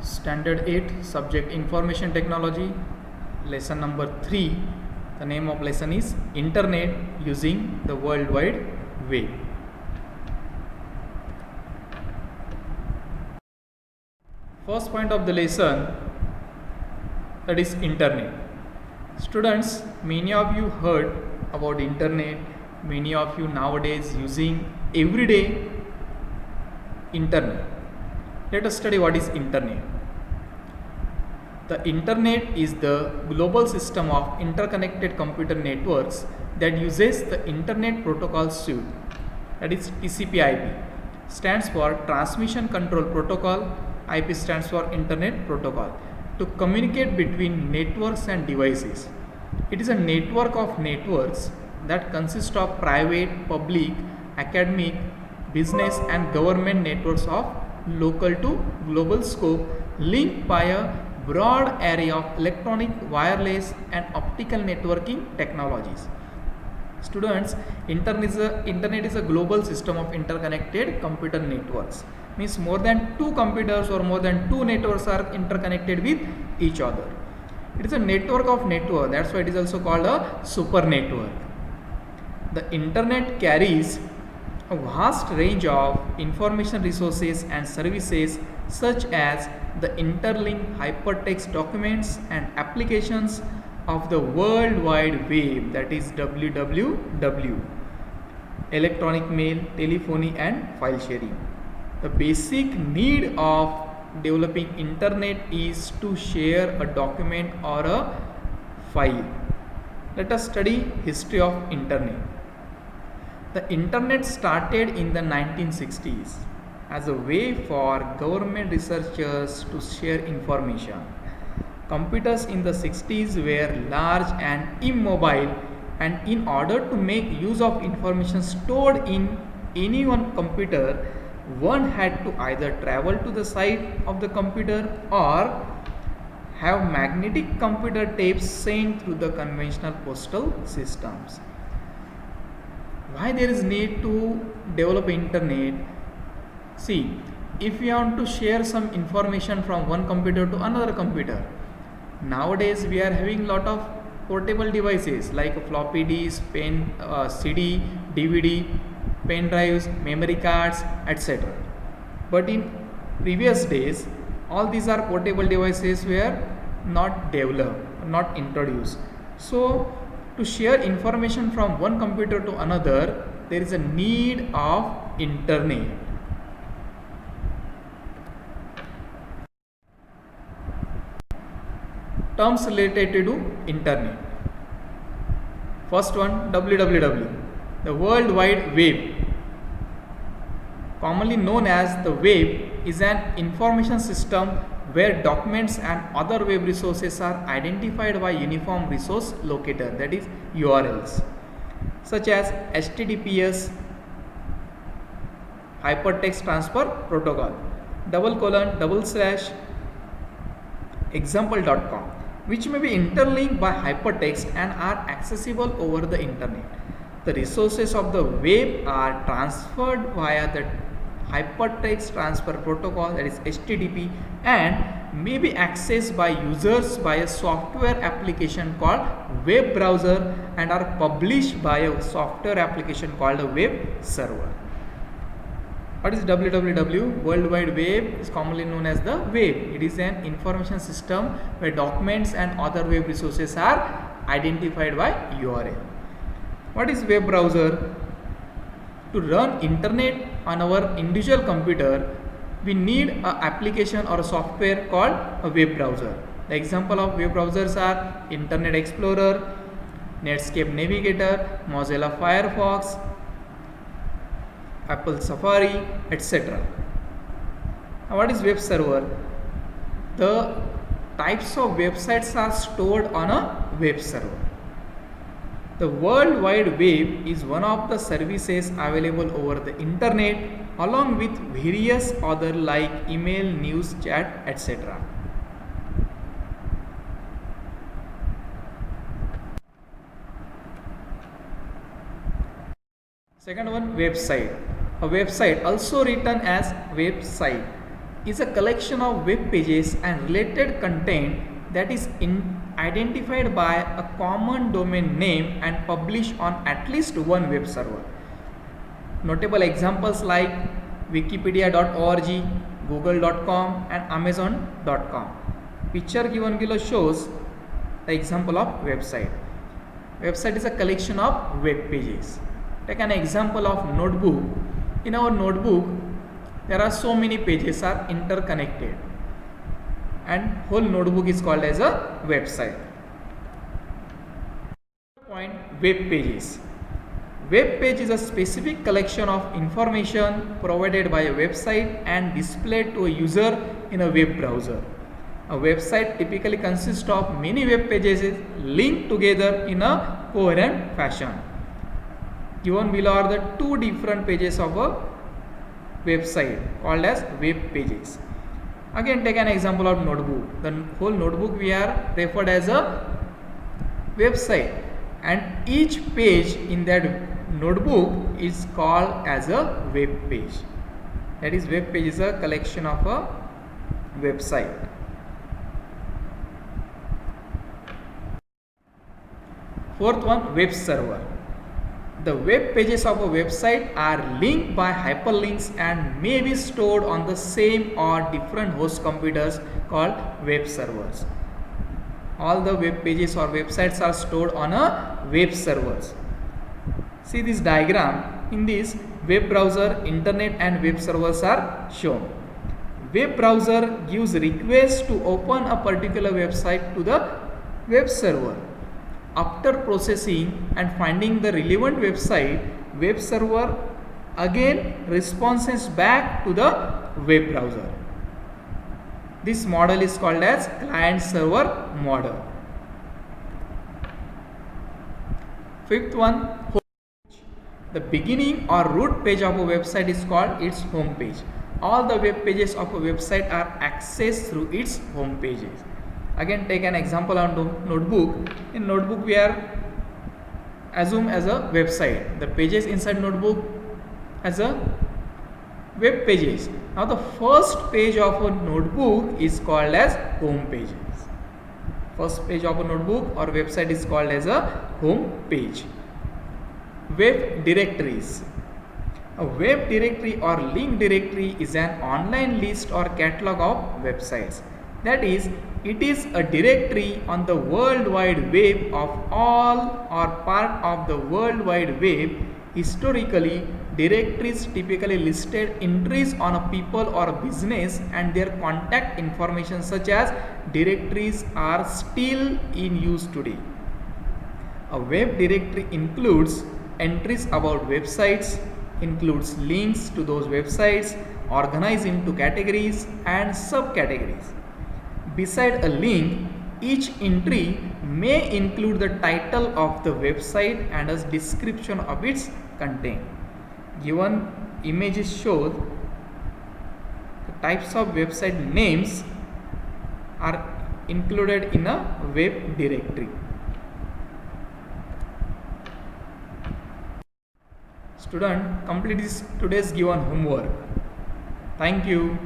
Standard 8, subject Information Technology, lesson number 3. The name of lesson is Internet using the World Wide Web. First point of the lesson, that is Internet. Students, many of you heard about Internet. Many of you nowadays using everyday Internet. Let us study what is Internet. The Internet is the global system of interconnected computer networks that uses the Internet Protocol Suite, that is TCP/IP. Stands for Transmission Control Protocol. IP stands for Internet Protocol, to communicate between networks and devices. It is a network of networks that consist of private, public, academic, business and government networks of local to global scope, linked by a broad array of electronic, wireless and optical networking technologies. Students, Internet is a global system of interconnected computer networks. Means more than two computers or more than two networks are interconnected with each other. It is a network of network. That's why it is also called a super network. The Internet carries a vast range of information resources and services such as the interlinked hypertext documents and applications of the World Wide Web, that is WWW, electronic mail, telephony and file sharing. The basic need of developing Internet is to share a document or a file. Let us study history of Internet. The Internet started in the 1960s as a way for government researchers to share information. Computers in the 60s were large and immobile, and in order to make use of information stored in any one computer, one had to either travel to the site of the computer or have magnetic computer tapes sent through the conventional postal systems. Why there is need to develop Internet? See, if you want to share some information from one computer to another computer, nowadays we are having lot of portable devices like floppy disk, pen, CD, DVD, pen drives, memory cards, etc. But in previous days, all these are portable devices were not developed, not introduced. So to share information from one computer to another, there is a need of Internet. Terms related to Internet. First one, WWW, the World Wide Web. Commonly known as the web, is an information system where documents and other web resources are identified by uniform resource locator, that is URLs, such as HTTPS, Hypertext Transfer Protocol, // example.com, which may be interlinked by hypertext and are accessible over the Internet. The resources of the web are transferred via the Hypertext Transfer Protocol, that is HTTP, and may be accessed by users by a software application called web browser and are published by a software application called a web server. What is WWW? World Wide Web is commonly known as the web. It is an information system where documents and other web resources are identified by URL. What is web browser? To run Internet on our individual computer, we need an application or a software called a web browser. The example of web browsers are Internet Explorer, Netscape Navigator, Mozilla Firefox, Apple Safari, etc. Now, what is web server? The types of websites are stored on a web server. The World Wide Web is one of the services available over the Internet, along with various other like email, news, chat, etc. Second one, website. A website, also written as website, is a collection of web pages and related content that is identified by a common domain name and published on at least one web server. Notable examples like wikipedia.org, google.com and amazon.com. Picture given below shows the example of website. Website is a collection of web pages. Take an example of notebook. In our notebook, there are so many pages are interconnected, and whole notebook is called as a website. Point, web pages. Web page is a specific collection of information provided by a website and displayed to a user in a web browser. A website typically consists of many web pages linked together in a coherent fashion. Given below are the two different pages of a website called as web pages. Again, take an example of notebook. The whole notebook we are referred as a website, and each page in that notebook is called as a web page. That is, web page is a collection of a website. Fourth one, web server. The web pages of a website are linked by hyperlinks and may be stored on the same or different host computers called web servers. All the web pages or websites are stored on a web servers. See this diagram. In this, web browser, internet and web servers are shown. Web browser gives request to open a particular website to the web server. After processing and finding the relevant website, web server again responds back to the web browser. This model is called as client server model. Fifth one, home page. The beginning or root page of a website is called its home page. All the web pages of a website are accessed through its home pages. Again, take an example on notebook. In notebook, we are assumed as a website. The pages inside notebook as a web pages. Now, the first page of a notebook is called as home pages. First page of a notebook or website is called as a home page. Web directories. A web directory or link directory is an online list or catalog of websites. That is, it is a directory on the World Wide Web of all or part of the World Wide Web. Historically, directories typically listed entries on a people or a business and their contact information, such as directories, are still in use today. A web directory includes entries about websites, includes links to those websites organized into categories and subcategories. Beside a link, each entry may include the title of the website and a description of its content. Given images show the types of website names are included in a web directory. Student, complete today's given homework. Thank you.